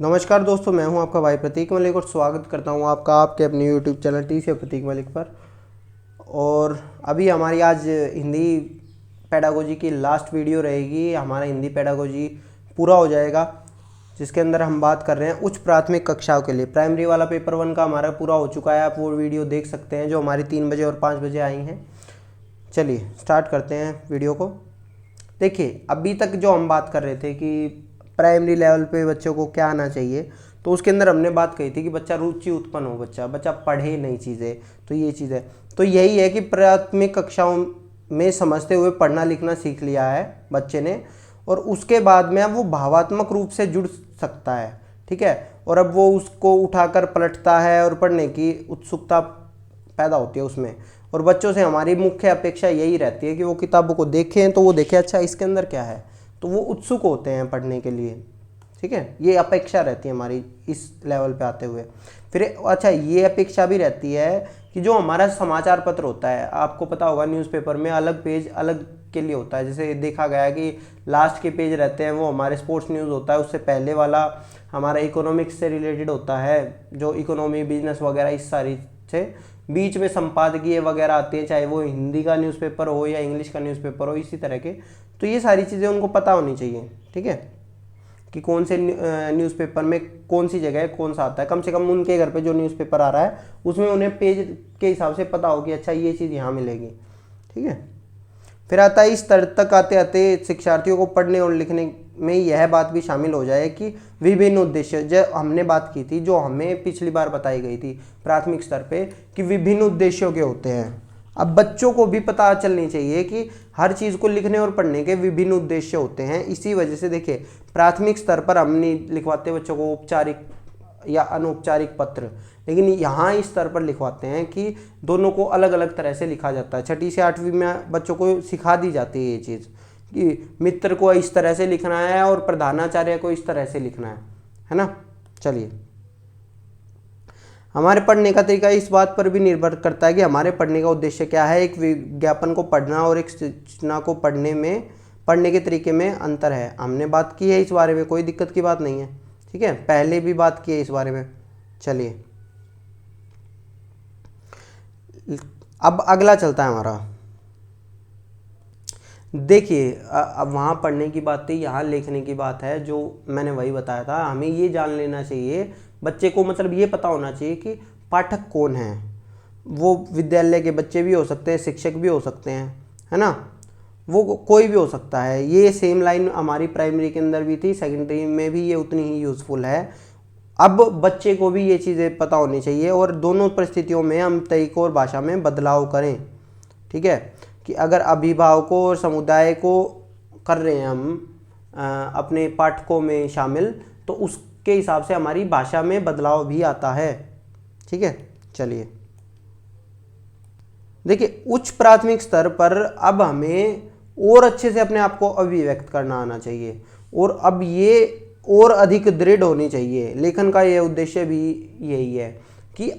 नमस्कार दोस्तों, मैं हूं आपका भाई प्रतीक मलिक और स्वागत करता हूं आपका आपके अपने यूट्यूब चैनल टी से प्रतीक मलिक पर। और अभी हमारी आज हिंदी पेडागोजी की लास्ट वीडियो रहेगी। हमारा हिंदी पेडागोजी पूरा हो जाएगा, जिसके अंदर हम बात कर रहे हैं उच्च प्राथमिक कक्षाओं के लिए। प्राइमरी वाला पेपर 1 का हमारा पूरा हो चुका है, आप वो वीडियो देख सकते हैं जो हमारी 3 बजे और 5 बजे आई हैं। चलिए स्टार्ट करते हैं वीडियो को। देखिए, अभी तक जो हम बात कर रहे थे कि प्राइमरी लेवल पे बच्चों को क्या आना चाहिए, तो उसके अंदर हमने बात कही थी कि बच्चा रुचि उत्पन्न हो, बच्चा पढ़े नई चीज़ें। तो ये चीज़ है, तो यही है कि प्राथमिक कक्षाओं में समझते हुए पढ़ना लिखना सीख लिया है बच्चे ने, और उसके बाद में अब वो भावात्मक रूप से जुड़ सकता है। ठीक है, और अब वो उसको उठाकर पलटता है और पढ़ने की उत्सुकता पैदा होती है उसमें। और बच्चों से हमारी मुख्य अपेक्षा यही रहती है कि वो किताबों को देखें तो वो देखें अच्छा इसके अंदर क्या है, तो वो उत्सुक होते हैं पढ़ने के लिए। ठीक है, ये अपेक्षा रहती है हमारी इस लेवल पे आते हुए। फिर अच्छा, ये अपेक्षा भी रहती है कि जो हमारा समाचार पत्र होता है, आपको पता होगा न्यूज़पेपर में अलग पेज अलग के लिए होता है। जैसे देखा गया है कि लास्ट के पेज रहते हैं वो हमारे स्पोर्ट्स न्यूज़ होता है, उससे पहले वाला हमारा इकोनॉमिक्स से रिलेटेड होता है, जो इकोनॉमी बिजनेस वगैरह इस सारी से। बीच में संपादकीय वगैरह आती है, चाहे वो हिंदी का न्यूज़पेपर हो या इंग्लिश का न्यूज़पेपर हो, इसी तरह के। तो ये सारी चीज़ें उनको पता होनी चाहिए। ठीक है, कि कौन से न्यूज़पेपर में कौन सी जगह कौन सा आता है। कम से कम उनके घर पे जो न्यूज़पेपर आ रहा है उसमें उन्हें पेज के हिसाब से पता हो कि अच्छा ये चीज़ यहाँ मिलेगी। ठीक है, फिर आता है इस स्तर तक आते आते शिक्षार्थियों को पढ़ने और लिखने में यह बात भी शामिल हो जाए कि विभिन्न उद्देश्य, जो हमने बात की थी, जो हमें पिछली बार बताई गई थी प्राथमिक स्तर पे, कि विभिन्न उद्देश्यों के होते हैं। अब बच्चों को भी पता चलनी चाहिए कि हर चीज़ को लिखने और पढ़ने के विभिन्न उद्देश्य होते हैं। इसी वजह से देखिए, प्राथमिक स्तर पर हम नहीं लिखवाते बच्चों को औपचारिक या अनौपचारिक पत्र, लेकिन यहाँ इस स्तर पर लिखवाते हैं कि दोनों को अलग अलग तरह से लिखा जाता है। 6ठी से 8वीं में बच्चों को सिखा दी जाती है ये चीज़ कि मित्र को इस तरह से लिखना है और प्रधानाचार्य को इस तरह से लिखना है ना। चलिए, हमारे पढ़ने का तरीका इस बात पर भी निर्भर करता है कि हमारे पढ़ने का उद्देश्य क्या है। एक विज्ञापन को पढ़ना और एक सूचना को पढ़ने के तरीके में अंतर है। हमने बात की है इस बारे में, कोई दिक्कत की बात नहीं है। ठीक है, पहले भी बात की है इस बारे में। चलिए, अब अगला चलता है हमारा। देखिए, अब वहाँ पढ़ने की बात थी, यहाँ लिखने की बात है। जो मैंने वही बताया था, हमें ये जान लेना चाहिए बच्चे को, मतलब ये पता होना चाहिए कि पाठक कौन है। वो विद्यालय के बच्चे भी हो सकते हैं, शिक्षक भी हो सकते हैं, है ना, वो कोई भी हो सकता है। ये सेम लाइन हमारी प्राइमरी के अंदर भी थी, सेकेंडरी में भी ये उतनी ही यूज़फुल है। अब बच्चे को भी ये चीज़ें पता होनी चाहिए और दोनों परिस्थितियों में हम तरीकों और भाषा में बदलाव करें। ठीक है, कि अगर अभिभावकों और समुदाय को कर रहे हैं हम अपने पाठकों में शामिल, तो उसके हिसाब से हमारी भाषा में बदलाव भी आता है। ठीक है, चलिए देखिए, उच्च प्राथमिक स्तर पर अब हमें और अच्छे से अपने आप को अभिव्यक्त करना आना चाहिए, और अब ये और अधिक दृढ़ होनी चाहिए। लेखन का ये उद्देश्य भी यही है कि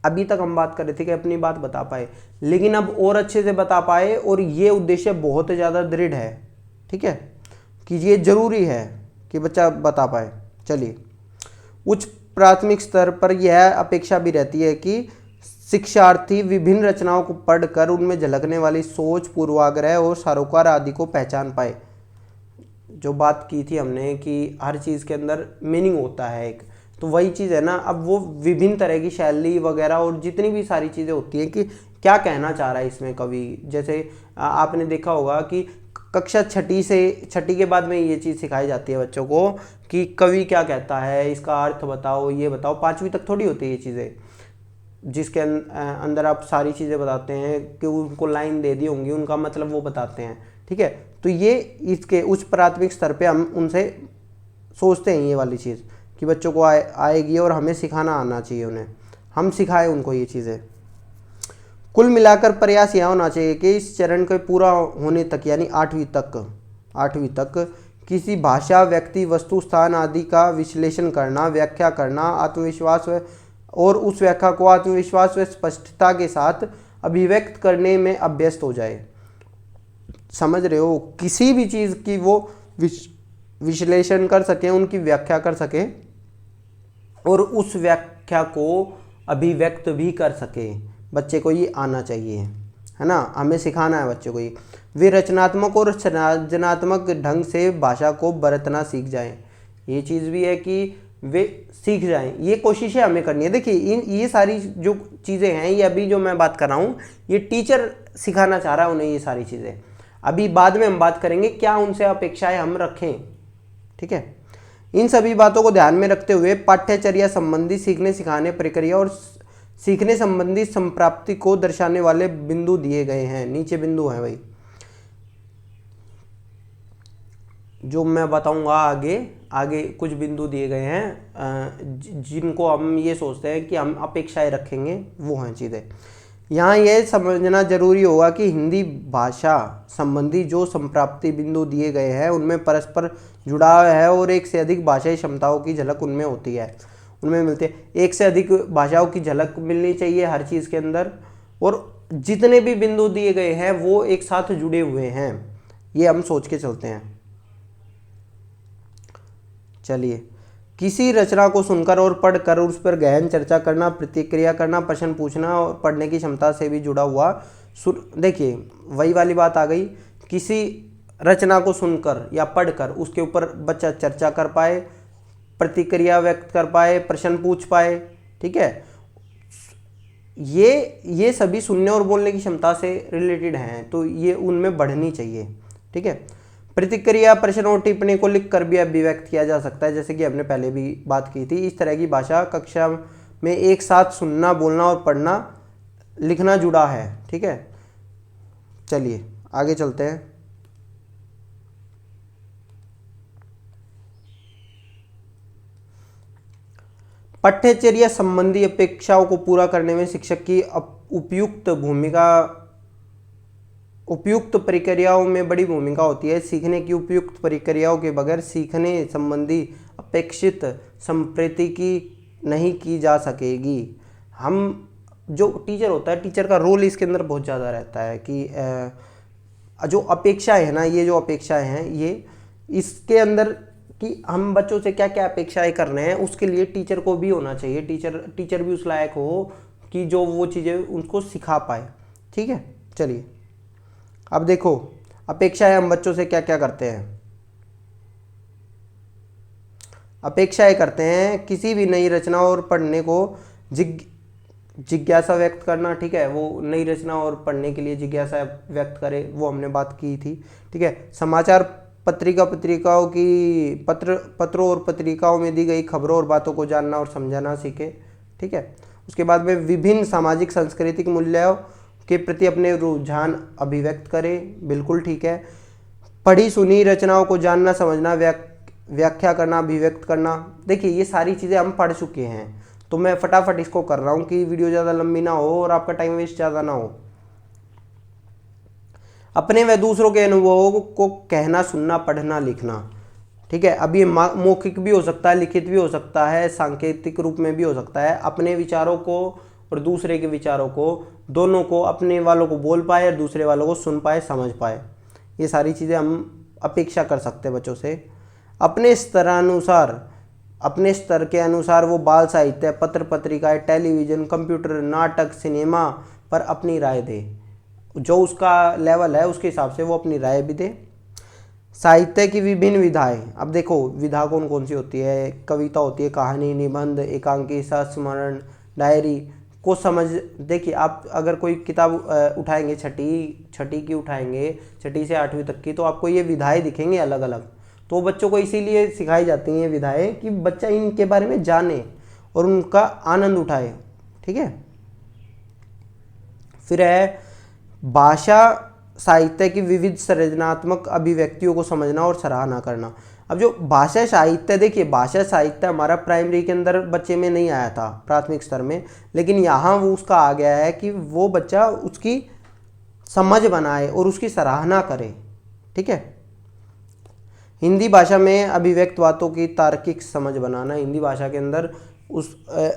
अभी तक हम बात कर रहे थे कि अपनी बात बता पाए, लेकिन अब और अच्छे से बता पाए, और ये उद्देश्य बहुत ज़्यादा दृढ़ है। ठीक है, कि ये जरूरी है कि बच्चा बता पाए। चलिए, उच्च प्राथमिक स्तर पर यह अपेक्षा भी रहती है कि शिक्षार्थी विभिन्न रचनाओं को पढ़कर उनमें झलकने वाली सोच, पूर्वाग्रह और सरोकार आदि को पहचान पाए। जो बात की थी हमने कि हर चीज़ के अंदर मीनिंग होता है एक, तो वही चीज़ है ना। अब वो विभिन्न तरह की शैली वगैरह और जितनी भी सारी चीज़ें होती हैं कि क्या कहना चाह रहा है इसमें कवि। जैसे आपने देखा होगा कि कक्षा 6ठी के बाद में ये चीज़ सिखाई जाती है बच्चों को कि कवि क्या कहता है, इसका अर्थ बताओ, ये बताओ। 5वीं तक थोड़ी होती है ये चीज़ें, जिसके अंदर आप सारी चीज़ें बताते हैं कि उनको लाइन दे दी होंगी, उनका मतलब वो बताते हैं। ठीक है, तो ये इसके उच्च प्राथमिक स्तर पे हम उनसे सोचते हैं ये वाली चीज़ कि बच्चों को आएगी और हमें सिखाना आना चाहिए, उन्हें हम सिखाएं उनको ये चीज़ें। कुल मिलाकर प्रयास यह होना चाहिए कि इस चरण के पूरा होने तक, यानी 8वीं तक किसी भाषा, व्यक्ति, वस्तु, स्थान आदि का विश्लेषण करना, व्याख्या करना, आत्मविश्वास और उस व्याख्या को आत्मविश्वास व स्पष्टता के साथ अभिव्यक्त करने में अभ्यस्त हो जाए। समझ रहे हो, किसी भी चीज़ की वो विश्लेषण कर सकें, उनकी व्याख्या कर सकें, और उस व्याख्या को अभिव्यक्त भी कर सके। बच्चे को ये आना चाहिए, है ना, हमें सिखाना है बच्चे को ये। वे रचनात्मक और सृजनात्मक ढंग से भाषा को बरतना सीख जाएं। ये चीज़ भी है कि वे सीख जाएं, ये कोशिशें हमें करनी है। देखिए ये सारी जो चीज़ें हैं, ये अभी जो मैं बात कर रहा हूँ, ये टीचर सिखाना चाह रहा है उन्हें ये सारी चीज़ें। अभी बाद में हम बात करेंगे क्या उनसे अपेक्षाएं हम रखें, ठीक है। इन सभी बातों को ध्यान में रखते हुए पाठ्यचर्या संबंधी सीखने सिखाने प्रक्रिया और सीखने संबंधी संप्राप्ति को दर्शाने वाले बिंदु दिए गए हैं। नीचे बिंदु हैं भाई, जो मैं बताऊंगा आगे कुछ बिंदु दिए गए हैं जिनको हम ये सोचते हैं कि हम अपेक्षाएं रखेंगे, वो हैं चीज़ें। यहाँ यह समझना जरूरी होगा कि हिंदी भाषा संबंधी जो संप्राप्ति बिंदु दिए गए हैं उनमें परस्पर जुड़ाव है और एक से अधिक भाषाई क्षमताओं की झलक उनमें होती है, उनमें मिलती है। एक से अधिक भाषाओं की झलक मिलनी चाहिए हर चीज़ के अंदर, और जितने भी बिंदु दिए गए हैं वो एक साथ जुड़े हुए हैं, ये हम सोच के चलते हैं। चलिए, किसी रचना को सुनकर और पढ़कर उस पर गहन चर्चा करना, प्रतिक्रिया करना, प्रश्न पूछना और पढ़ने की क्षमता से भी जुड़ा हुआ देखिए वही वाली बात आ गई। किसी रचना को सुनकर या पढ़कर उसके ऊपर बच्चा चर्चा कर पाए, प्रतिक्रिया व्यक्त कर पाए, प्रश्न पूछ पाए, ठीक है। ये सभी सुनने और बोलने की क्षमता से रिलेटेड हैं, तो ये उनमें बढ़नी चाहिए, ठीक है। प्रतिक्रिया, प्रश्न और टिप्पणी को लिखकर भी अभिव्यक्त किया जा सकता है, जैसे कि हमने पहले भी बात की थी। इस तरह की भाषा कक्षा में एक साथ सुनना, बोलना और पढ़ना, लिखना जुड़ा है, ठीक है। चलिए आगे चलते हैं। पाठ्यचर्या संबंधी अपेक्षाओं को पूरा करने में शिक्षक की उपयुक्त प्रक्रियाओं में बड़ी भूमिका होती है। सीखने की उपयुक्त प्रक्रियाओं के बगैर सीखने संबंधी अपेक्षित संप्रेषिकी नहीं की जा सकेगी। हम जो टीचर होता है, टीचर का रोल इसके अंदर बहुत ज़्यादा रहता है कि जो अपेक्षाएं है ना, ये जो अपेक्षाएं हैं, ये इसके अंदर कि हम बच्चों से क्या क्या अपेक्षाएं कर रहे हैं, उसके लिए टीचर को भी होना चाहिए। टीचर भी उस लायक हो कि जो वो चीज़ें उनको सिखा पाए, ठीक है। चलिए अब देखो, अपेक्षाएं हम बच्चों से क्या क्या करते हैं। अपेक्षाएं करते हैं किसी भी नई रचना और पढ़ने को जिज्ञासा व्यक्त करना, ठीक है। वो नई रचना और पढ़ने के लिए जिज्ञासा व्यक्त करे, वो हमने बात की थी, ठीक है। समाचार पत्रिकाओं की पत्रों और पत्रिकाओं में दी गई खबरों और बातों को जानना और समझाना सीखे, ठीक है। उसके बाद में विभिन्न सामाजिक सांस्कृतिक मूल्यों के प्रति अपने रुझान अभिव्यक्त करें, बिल्कुल ठीक है। पढ़ी सुनी रचनाओं को जानना, समझना, व्याख्या करना, अभिव्यक्त करना। देखिए ये सारी चीज़ें हम पढ़ चुके हैं, तो मैं फटाफट इसको कर रहा हूँ कि वीडियो ज़्यादा लंबी ना हो और आपका टाइम वेस्ट ज़्यादा ना हो। अपने व दूसरों के अनुभवों को कहना, सुनना, पढ़ना, लिखना, ठीक है। अब ये मौखिक भी हो सकता है, लिखित भी हो सकता है, सांकेतिक रूप में भी हो सकता है। अपने विचारों को और दूसरे के विचारों को, दोनों को, अपने वालों को बोल पाए और दूसरे वालों को सुन पाए, समझ पाए, ये सारी चीज़ें हम अपेक्षा कर सकते हैं बच्चों से। अपने स्तर के अनुसार वो बाल साहित्य, पत्र पत्रिकाएं, टेलीविज़न, कंप्यूटर, नाटक, सिनेमा पर अपनी राय दे। जो उसका लेवल है उसके हिसाब से वो अपनी राय भी दे। साहित्य की विभिन्न विधाएं, अब देखो विधा कौन कौन सी होती है। कविता होती है, कहानी, निबंध, एकांकी, संस्मरण, डायरी को समझ। देखिए आप अगर कोई किताब उठाएंगे, छठी की उठाएंगे, छठी से 8वीं तक की, तो आपको ये विधाएं दिखेंगे अलग अलग। तो बच्चों को इसीलिए सिखाई जाती हैं विधाएं कि बच्चा इनके बारे में जाने और उनका आनंद उठाए, ठीक है। फिर है भाषा साहित्य की विविध सृजनात्मक अभिव्यक्तियों को समझना और सराहना करना। अब जो भाषा साहित्य, देखिए भाषा साहित्य हमारा प्राइमरी के अंदर बच्चे में नहीं आया था, प्राथमिक स्तर में, लेकिन यहाँ वो उसका आ गया है कि वो बच्चा उसकी समझ बनाए और उसकी सराहना करे, ठीक है। हिंदी भाषा में अभिव्यक्त बातों की तार्किक समझ बनाना, हिंदी भाषा के अंदर उस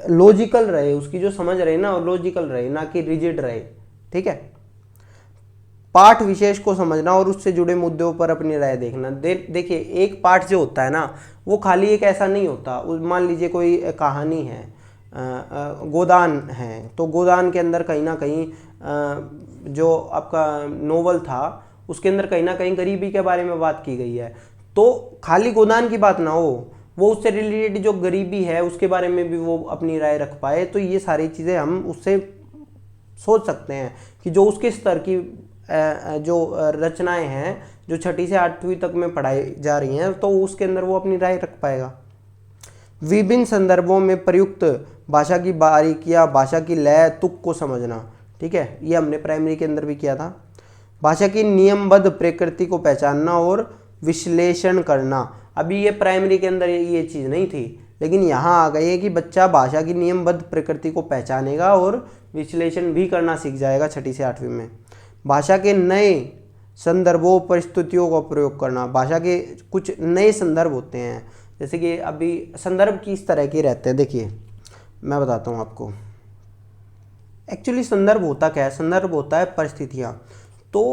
लॉजिकल रहे, उसकी जो समझ रहे ना लॉजिकल रहे, ना कि रिजिड रहे, ठीक है। पाठ विशेष को समझना और उससे जुड़े मुद्दों पर अपनी राय देखना। देखिए एक पाठ जो होता है ना, वो खाली एक ऐसा नहीं होता। मान लीजिए कोई कहानी है, गोदान है, तो गोदान के अंदर कहीं ना कहीं जो आपका नोवेल था उसके अंदर कहीं ना कहीं गरीबी के बारे में बात की गई है। तो खाली गोदान की बात ना हो, वो उससे रिलेटेड जो गरीबी है उसके बारे में भी वो अपनी राय रख पाए। तो ये सारी चीज़ें हम उससे सोच सकते हैं कि जो उसके स्तर की जो रचनाएं हैं जो 6ठी से 8वीं तक में पढ़ाई जा रही हैं, तो उसके अंदर वो अपनी राय रख पाएगा। विभिन्न संदर्भों में प्रयुक्त भाषा की बारीकियाँ, भाषा की लय, तुक को समझना। ठीक है, ये हमने प्राइमरी के अंदर भी किया था। भाषा की नियमबद्ध प्रकृति को पहचानना और विश्लेषण करना। अभी ये प्राइमरी के अंदर ये चीज़ नहीं थी, लेकिन यहाँ आ गई है कि बच्चा भाषा की नियमबद्ध प्रकृति को पहचानेगा और विश्लेषण भी करना सीख जाएगा 6ठी से 8वीं में। भाषा के नए संदर्भों, परिस्थितियों का प्रयोग करना। भाषा के कुछ नए संदर्भ होते हैं, जैसे कि अभी संदर्भ किस तरह के रहते हैं, देखिए मैं बताता हूँ आपको। एक्चुअली संदर्भ होता क्या है? संदर्भ होता है परिस्थितियाँ। तो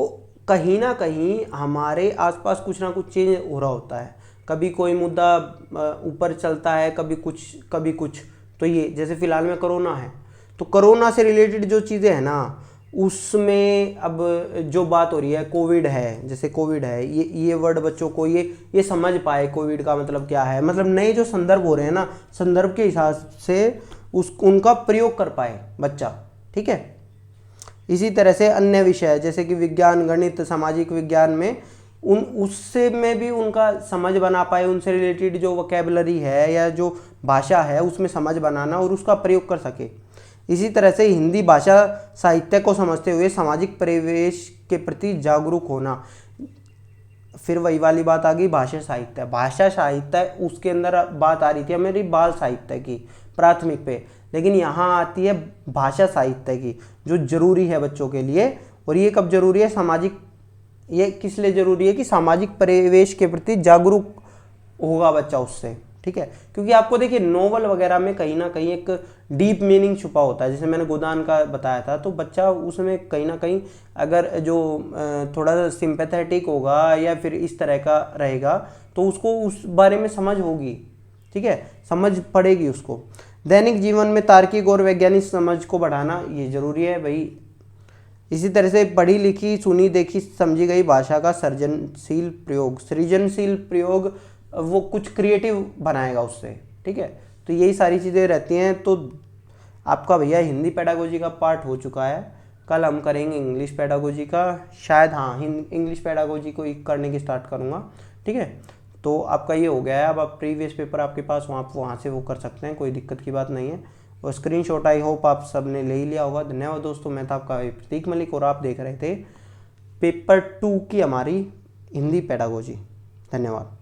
कहीं ना कहीं हमारे आसपास कुछ ना कुछ चेंज हो रहा होता है, कभी कोई मुद्दा ऊपर चलता है, कभी कुछ। तो ये जैसे फिलहाल में कोरोना है, तो कोरोना से रिलेटेड जो चीज़ें हैं ना, उसमें अब जो बात हो रही है, कोविड है, जैसे कोविड है, ये वर्ड बच्चों को ये समझ पाए कोविड का मतलब क्या है, मतलब नए जो संदर्भ हो रहे हैं ना, संदर्भ के हिसाब से उनका प्रयोग कर पाए बच्चा। ठीक है, इसी तरह से अन्य विषय जैसे कि विज्ञान, गणित, सामाजिक विज्ञान में उससे में भी उनका समझ बना पाए, उनसे रिलेटेड जो वोकैबुलरी है या जो भाषा है उसमें समझ बनाना और उसका प्रयोग कर सके। इसी तरह से हिंदी भाषा साहित्य को समझते हुए सामाजिक परिवेश के प्रति जागरूक होना। फिर वही वाली बात आ गई, भाषा साहित्य। भाषा साहित्य उसके अंदर बात आ रही थी मेरी बाल साहित्य की प्राथमिक पे, लेकिन यहाँ आती है भाषा साहित्य की, जो जरूरी है बच्चों के लिए। और ये कब जरूरी है? सामाजिक, ये किस लिए जरूरी है कि सामाजिक परिवेश के प्रति जागरूक होगा बच्चा उससे। ठीक है, क्योंकि आपको देखिए नोवेल वगैरह में कहीं ना कहीं एक डीप मीनिंग छुपा होता है, जैसे मैंने गोदान का बताया था। तो बच्चा उसमें कहीं ना कहीं अगर जो थोड़ा सा सिंपैथेटिक होगा या फिर इस तरह का रहेगा, तो उसको उस बारे में समझ होगी। ठीक है, समझ पड़ेगी उसको। दैनिक जीवन में तार्किक और वैज्ञानिक समझ को बढ़ाना ये जरूरी है भाई। इसी तरह से पढ़ी लिखी, सुनी देखी, समझी गई भाषा का सृजनशील प्रयोग वो कुछ क्रिएटिव बनाएगा उससे। ठीक है, तो यही सारी चीज़ें रहती हैं। तो आपका भैया हिंदी पेडागोजी का पार्ट हो चुका है। कल हम करेंगे इंग्लिश पेडागोजी का, शायद हाँ इंग्लिश पेडागोजी को करने की स्टार्ट करूँगा। ठीक है, तो आपका ये हो गया है। अब आप प्रीवियस पेपर आपके पास वहाँ से वो कर सकते हैं, कोई दिक्कत की बात नहीं है। और स्क्रीनशॉट आई होप आप सब ने ले ही लिया होगा। धन्यवाद दोस्तों, मैं था आपका प्रतीक मलिक और आप देख रहे थे पेपर 2 की हमारी हिंदी पेडागोजी। धन्यवाद।